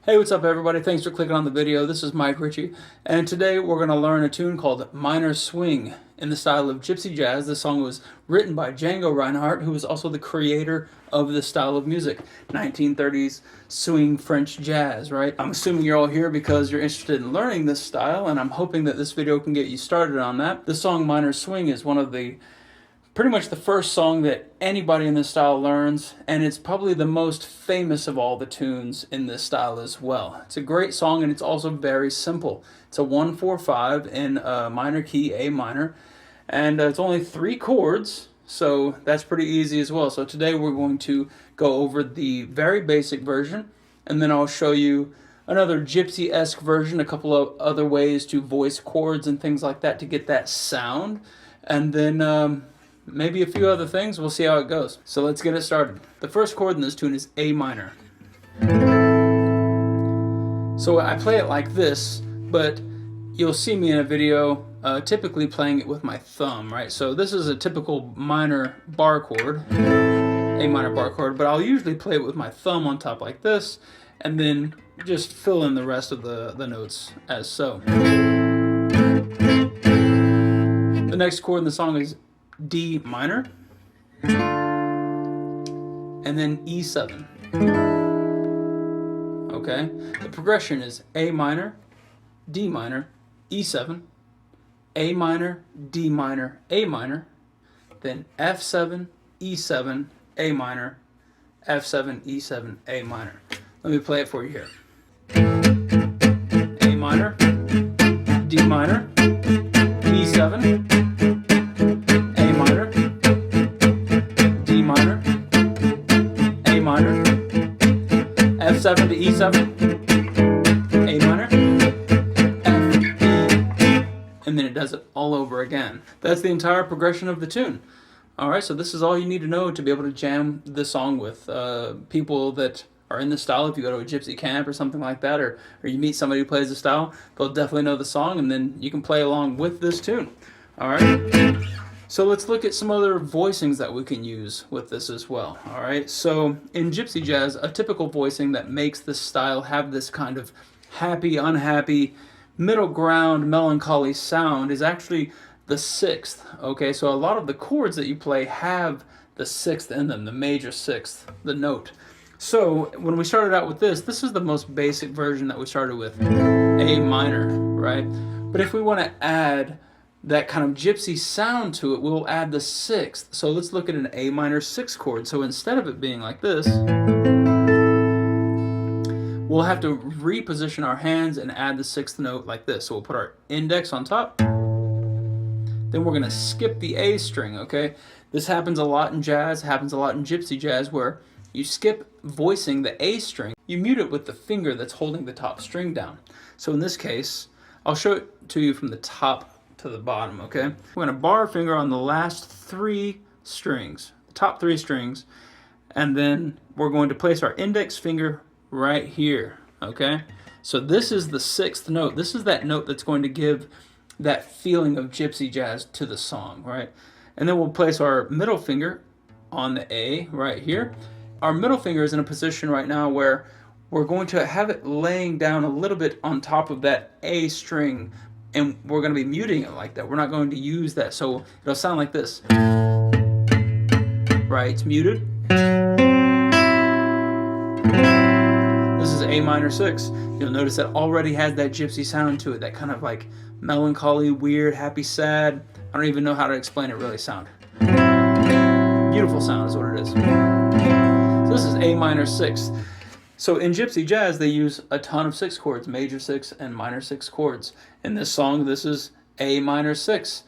Hey, what's up everybody? Thanks for clicking on the video. This is Ritchie, and today we're going to learn a tune called Minor Swing in the style of Gypsy Jazz. This song was written by Django Reinhardt, who was also the creator of this style of music, 1930s swing French jazz, right? I'm assuming you're all here because you're interested in learning this style, and I'm hoping that this video can get you started on that. This song, Minor Swing, is one of the pretty much the first song that anybody in this style learns, and it's probably the most famous of all the tunes in this style as well. It's a great song, and it's also very simple. It's a 1-4-5 in minor key, A minor, and it's only 3 chords, so that's pretty easy as well. So today we're going to go over the very basic version, and then I'll show you another Gypsy-esque version, a couple of other ways to voice chords and things like that to get that sound, and then maybe a few other things. We'll see how it goes. So let's get it started. The first chord in this tune is A minor. So I play it like this, but you'll see me in a video typically playing it with my thumb, right? So this is a typical minor bar chord, A minor bar chord, but I'll usually play it with my thumb on top like this, and then just fill in the rest of the notes as so. The next chord in the song is D minor, and then E7. Okay, the progression is A minor, D minor, E7, A minor, D minor, A minor, then F7, E7, A minor, F7, E7, A minor. Let me play it for you here. A minor, D minor, E7, F7 to E7, A minor, F, E, and then it does it all over again. That's the entire progression of the tune. Alright, so this is all you need to know to be able to jam this song with people that are in the style. If you go to a gypsy camp or something like that, or you meet somebody who plays the style, they'll definitely know the song, and then you can play along with this tune. Alright? So let's look at some other voicings that we can use with this as well. All right. So in Gypsy Jazz, a typical voicing that makes this style have this kind of happy, unhappy, middle ground, melancholy sound is actually the 6th. Okay. So a lot of the chords that you play have the 6th in them, the major 6th, the note. So when we started out with this is the most basic version that we started with, A minor, right? But if we want to add that kind of gypsy sound to it, we'll add the 6th. So let's look at an A minor 6 chord. So instead of it being like this, we'll have to reposition our hands and add the 6th note like this. So we'll put our index on top. Then we're going to skip the A string, okay? This happens a lot in jazz, happens a lot in gypsy jazz, where you skip voicing the A string. You mute it with the finger that's holding the top string down. So in this case, I'll show it to you from the top to the bottom, okay? We're going to bar our finger on the last 3 strings, the top 3 strings, and then we're going to place our index finger right here, okay? So this is the 6th note. This is that note that's going to give that feeling of gypsy jazz to the song, right? And then we'll place our middle finger on the A right here. Our middle finger is in a position right now where we're going to have it laying down a little bit on top of that A string, and we're going to be muting it like that. We're not going to use that. So it'll sound like this. Right, it's muted. This is A minor 6. You'll notice that already has that gypsy sound to it, that kind of like melancholy, weird, happy, sad. I don't even know how to explain it really sound. Beautiful sound is what it is. So this is A minor 6. So in Gypsy Jazz, they use a ton of 6 chords, major 6 and minor 6 chords. In this song, this is A minor 6.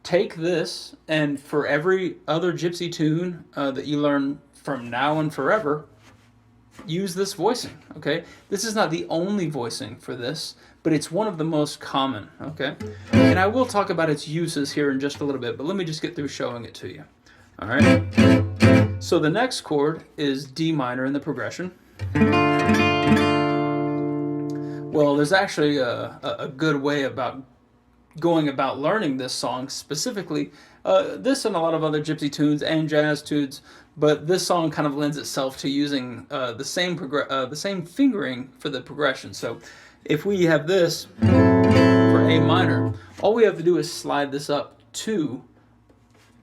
Take this, and for every other Gypsy tune that you learn from now and forever, use this voicing, okay? This is not the only voicing for this, but it's one of the most common, okay? And I will talk about its uses here in just a little bit, but let me just get through showing it to you, all right? So the next chord is D minor in the progression. Well, there's actually a good way about going about learning this song specifically. This and a lot of other gypsy tunes and jazz tunes but this song kind of lends itself to using the same fingering for the progression. So if we have this for A minor, all we have to do is slide this up to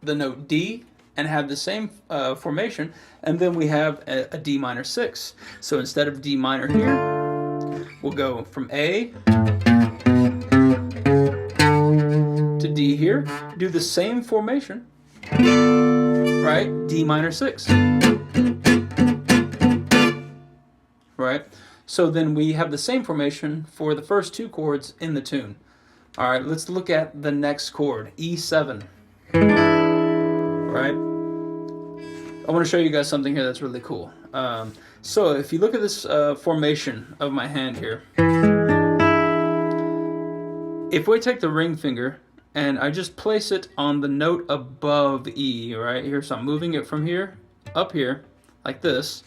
the note D and have the same formation, and then we have a D minor 6. So instead of D minor here, we'll go from A to D here, do the same formation, right? D minor 6, right? So then we have the same formation for the first two chords in the tune. All right, let's look at the next chord, E7, right? I want to show you guys something here that's really cool. So if you look at this formation of my hand here, if we take the ring finger and I just place it on the note above E, right here, so I'm moving it from here up here like this,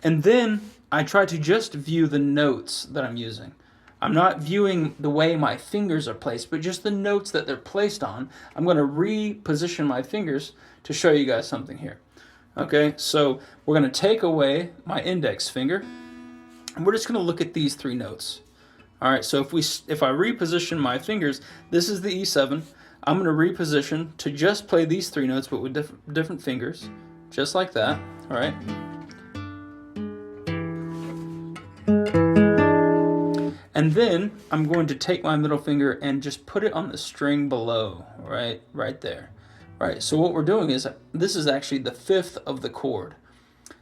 and then I try to just view the notes that I'm using. I'm not viewing the way my fingers are placed, but just the notes that they're placed on. I'm going to reposition my fingers to show you guys something here. Okay, so we're going to take away my index finger, and we're just going to look at these three notes. All right, so if I reposition my fingers, this is the E7. I'm going to reposition to just play these three notes, but with different fingers, just like that. All right. And then I'm going to take my middle finger and just put it on the string below, right there. Right, so what we're doing is, this is actually the fifth of the chord.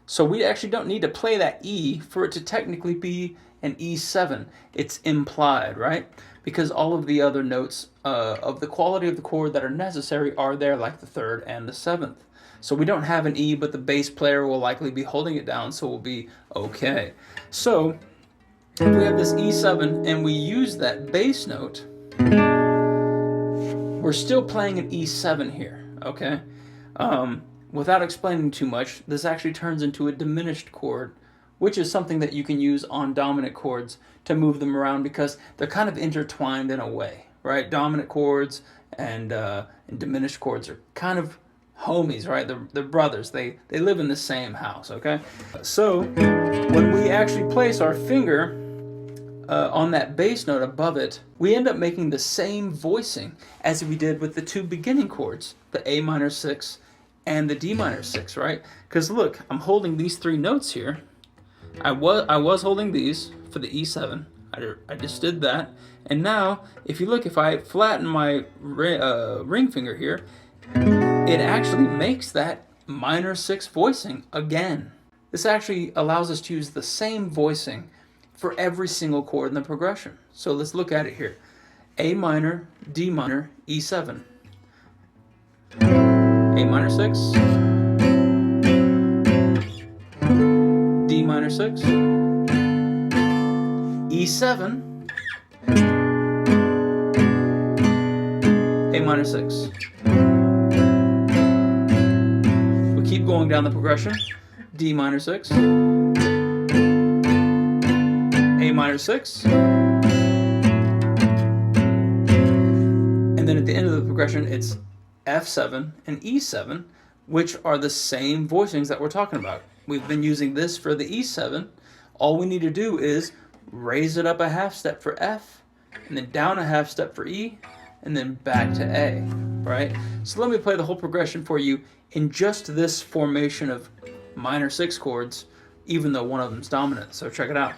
So we actually don't need to play that E for it to technically be an E7. It's implied, right? Because all of the other notes of the quality of the chord that are necessary are there, like the third and the seventh. So we don't have an E, but the bass player will likely be holding it down, so we'll be okay. So if we have this E7 and we use that bass note, we're still playing an E7 here, okay? Without explaining too much, this actually turns into a diminished chord, which is something that you can use on dominant chords to move them around because they're kind of intertwined in a way, right? Dominant chords and diminished chords are kind of homies, right? They're brothers. They live in the same house, okay? So when we actually place our finger on that bass note above it, we end up making the same voicing as we did with the two beginning chords, the A minor 6 and the D minor 6, right? Because look, I'm holding these three notes here. I was holding these for the E7. I just did that. And now, if you look, if I flatten my ring finger here, it actually makes that minor 6 voicing again. This actually allows us to use the same voicing for every single chord in the progression. So let's look at it here. A minor, D minor, E7. A minor 6. D minor 6. E7. A minor 6. We keep going down the progression. D minor 6. A minor 6, and then at the end of the progression it's F7 and E7, which are the same voicings that we're talking about. We've been using this for the E7. All we need to do is raise it up a half step for F, and then down a half step for E, and then back to A, right? So let me play the whole progression for you in just this formation of minor 6 chords, even though one of them's dominant. So check it out.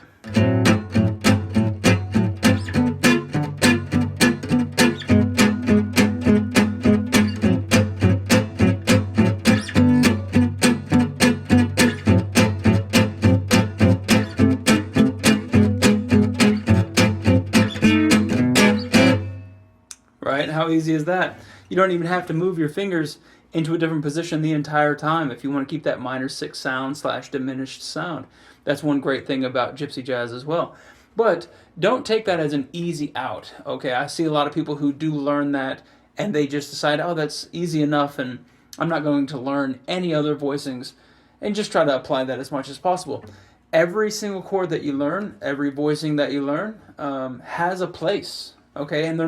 Right? How easy is that? You don't even have to move your fingers into a different position the entire time if you want to keep that minor 6 sound / diminished sound. That's one great thing about Gypsy jazz as well. But don't take that as an easy out, okay? I see a lot of people who do learn that and they just decide, oh, that's easy enough and I'm not going to learn any other voicings, and just try to apply that as much as possible. Every single chord that you learn, every voicing that you learn has a place, okay? And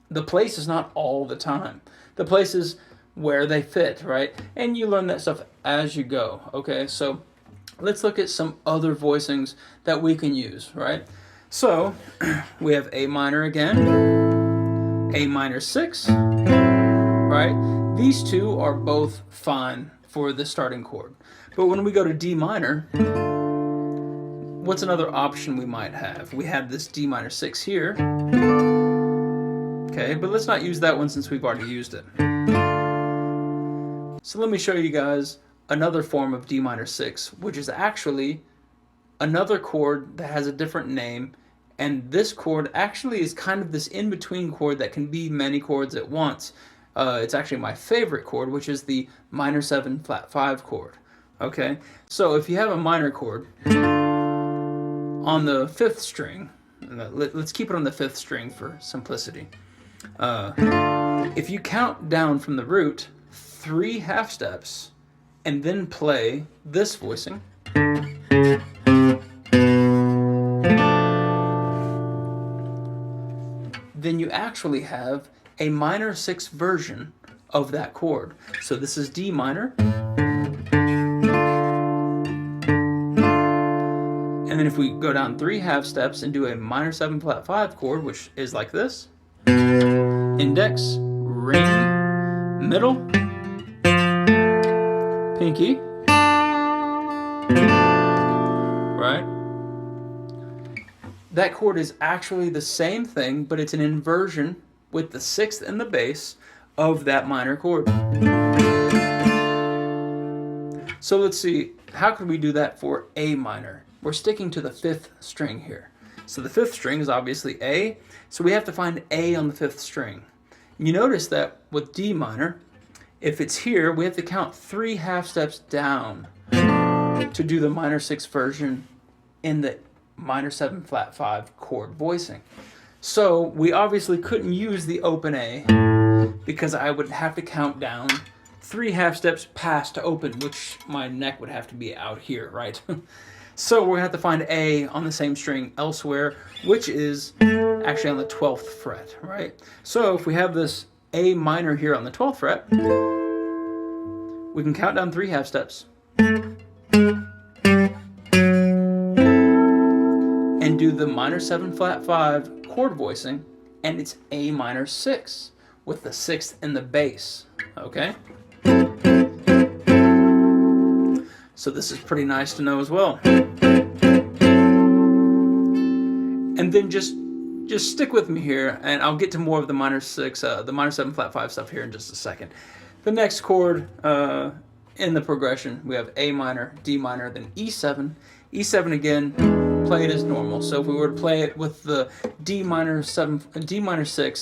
the place is not all the time. The place is where they fit, right? And you learn that stuff as you go, okay? So let's look at some other voicings that we can use, right? So we have A minor again, A minor 6, right? These two are both fine for the starting chord. But when we go to D minor, what's another option we might have? We have this D minor 6 here. Okay, but let's not use that one since we've already used it. So let me show you guys another form of D minor 6, which is actually another chord that has a different name. And this chord actually is kind of this in-between chord that can be many chords at once. It's actually my favorite chord, which is the minor 7 flat 5 chord. Okay, so if you have a minor chord on the 5th string, let's keep it on the 5th string for simplicity. If you count down from the root 3 half steps and then play this voicing, then you actually have a minor 6 version of that chord. So this is D minor. And then if we go down 3 half steps and do a minor 7 flat 5 chord, which is like this: index, ring, middle, pinky, right? That chord is actually the same thing, but it's an inversion with the 6th and the bass of that minor chord. So let's see, how could we do that for A minor? We're sticking to the 5th string here. So the 5th string is obviously A, so we have to find A on the 5th string. You notice that with D minor, if it's here, we have to count 3 half steps down to do the minor 6 version in the minor 7 flat 5 chord voicing. So we obviously couldn't use the open A because I would have to count down 3 half steps past to open, which my neck would have to be out here, right? So we're going to have to find A on the same string elsewhere, which is actually on the 12th fret, right? So if we have this A minor here on the 12th fret, we can count down 3 half steps and do the minor 7 flat 5 chord voicing, and it's A minor 6 with the 6th in the bass, okay? So this is pretty nice to know as well. And then just stick with me here, and I'll get to more of the minor 6, the minor 7 flat 5 stuff here in just a second. The next chord in the progression, we have A minor, D minor, then E7. E7 again, play it as normal. So if we were to play it with the D minor 6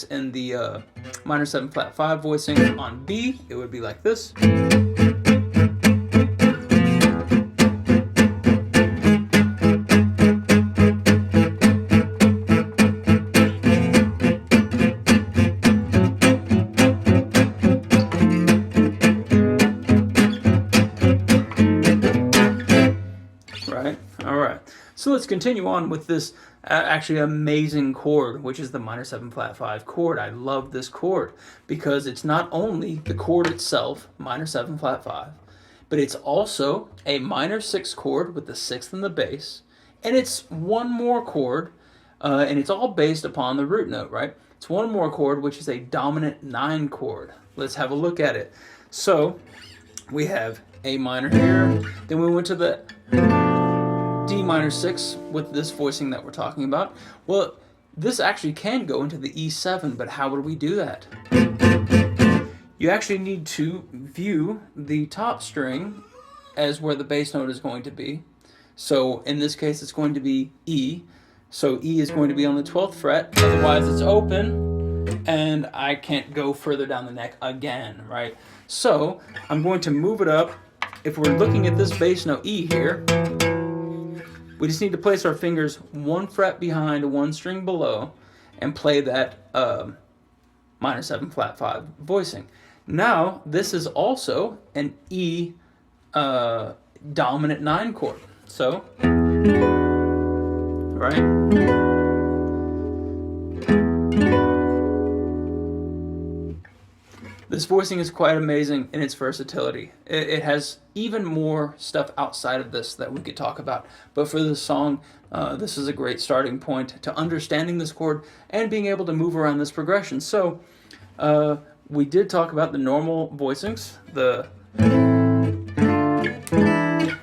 and the minor 7 flat 5 voicing on B, it would be like this. So let's continue on with this actually amazing chord, which is the minor 7 flat 5 chord. I love this chord because it's not only the chord itself, minor 7 flat 5, but it's also a minor 6 chord with the 6th and the bass, and it's one more chord, and it's all based upon the root note, right? It's one more chord, which is a dominant 9 chord. Let's have a look at it. So we have A minor here, then we went to the D minor 6 with this voicing that we're talking about. Well, this actually can go into the E7, but how would we do that? You actually need to view the top string as where the bass note is going to be. So in this case, it's going to be E. So E is going to be on the 12th fret, otherwise it's open, and I can't go further down the neck again, right? So I'm going to move it up. If we're looking at this bass note E here, we just need to place our fingers 1 fret behind, 1 string below, and play that minor 7 flat 5 voicing. Now, this is also an E dominant 9 chord. So, right? This voicing is quite amazing in its versatility. It has even more stuff outside of this that we could talk about. But for this song, this is a great starting point to understanding this chord and being able to move around this progression. So we did talk about the normal voicings.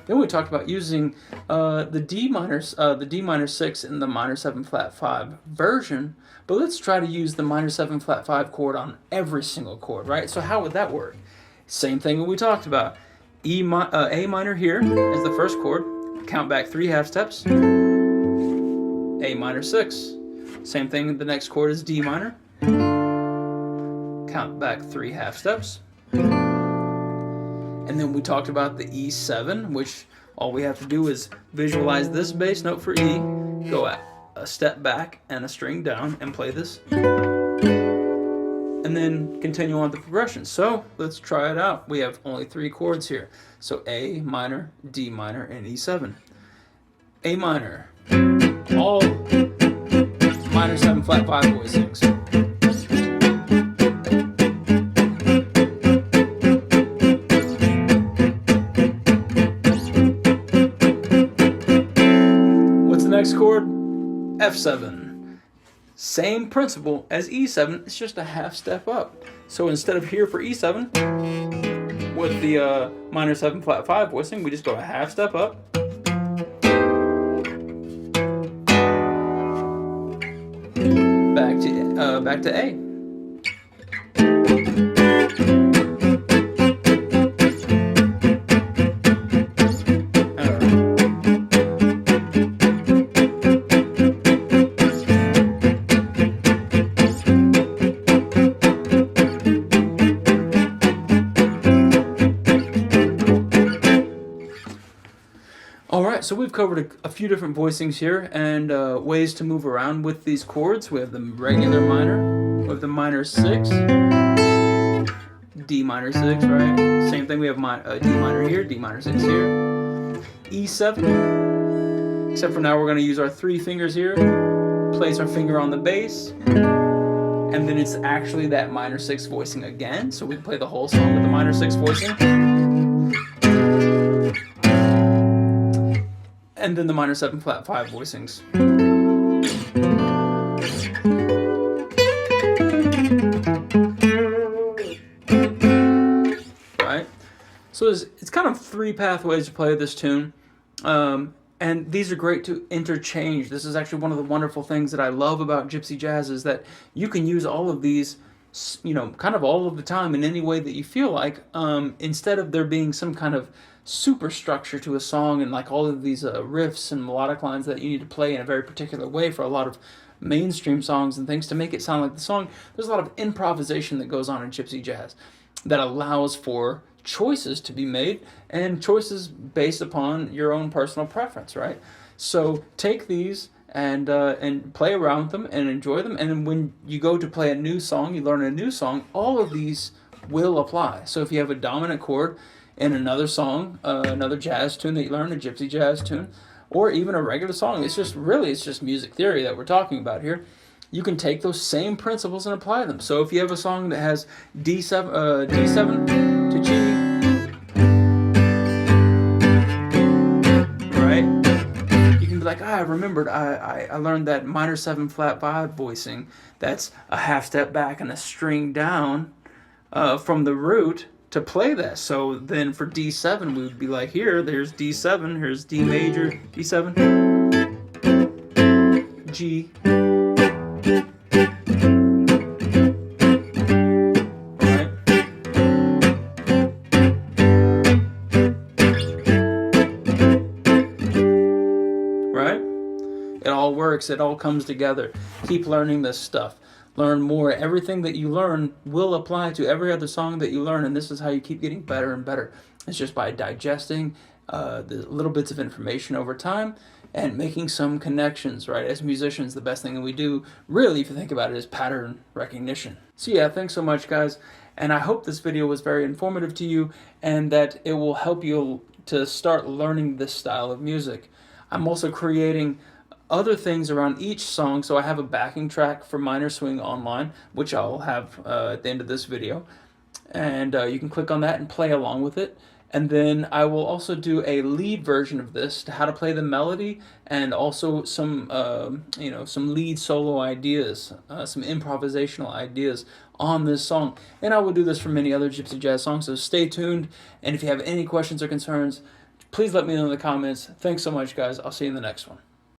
Then we talked about using the D minor 6 in the minor 7 flat 5 version, but let's try to use the minor 7 flat 5 chord on every single chord, right? So how would that work? Same thing that we talked about. A minor here as the first chord, count back 3 half steps, A minor 6. Same thing, the next chord is D minor, count back 3 half steps. And then we talked about the E7, which all we have to do is visualize this bass note for E, go a step back and a string down and play this, and then continue on the progression. So let's try it out. We have only 3 chords here. So A minor, D minor, and E7. A minor, all minor 7 flat 5 voicings. Next chord, F7. Same principle as E7, it's just a half step up. So instead of here for E7, with the minor 7 flat 5 voicing, we just go a half step up. Back to A. Alright, so we've covered a few different voicings here and ways to move around with these chords. We have the regular minor, we have the minor 6, D minor 6, right? Same thing, we have D minor here, D minor 6 here, E7, except for now we're going to use our 3 fingers here, place our finger on the bass, and then it's actually that minor 6 voicing again, so we play the whole song with the minor 6 voicing. And then the minor 7 flat 5 voicings. Right? So it's kind of 3 pathways to play this tune. And these are great to interchange. This is actually one of the wonderful things that I love about Gypsy Jazz is that you can use all of these, you know, kind of all of the time in any way that you feel like, instead of there being some kind of superstructure to a song and like all of these riffs and melodic lines that you need to play in a very particular way for a lot of mainstream songs and things to make it sound like the song. There's a lot of improvisation that goes on in Gypsy Jazz that allows for choices to be made and choices based upon your own personal preference, right? So take these and play around with them and enjoy them, and then when you go to play a new song, you learn a new song, all of these will apply. So if you have a dominant chord in another song, another jazz tune that you learn, a Gypsy Jazz tune, or even a regular song, it's just music theory that we're talking about here. You can take those same principles and apply them. So if you have a song that has D7 to G, right? You can be like, I remembered, I learned that minor 7 flat 5 voicing. That's a half step back and a string down from the root to play that. So then for D7, we would be like, there's D7, here's D major, D7, G, right? Right? It all works, it all comes together. Keep learning this stuff. Learn more. Everything that you learn will apply to every other song that you learn, and this is how you keep getting better and better. It's just by digesting the little bits of information over time and making some connections, right? As musicians, the best thing that we do, really, if you think about it, is pattern recognition. So yeah, thanks so much, guys, and I hope this video was very informative to you and that it will help you to start learning this style of music. I'm also creating other things around each song, so I have a backing track for minor swing online, which I'll have at the end of this video. and you can click on that and play along with it. And then I will also do a lead version of this to how to play the melody, and also some some lead solo ideas, some improvisational ideas on this song. And I will do this for many other Gypsy Jazz songs, so stay tuned. And if you have any questions or concerns, please let me know in the comments. Thanks so much, guys. I'll see you in the next one.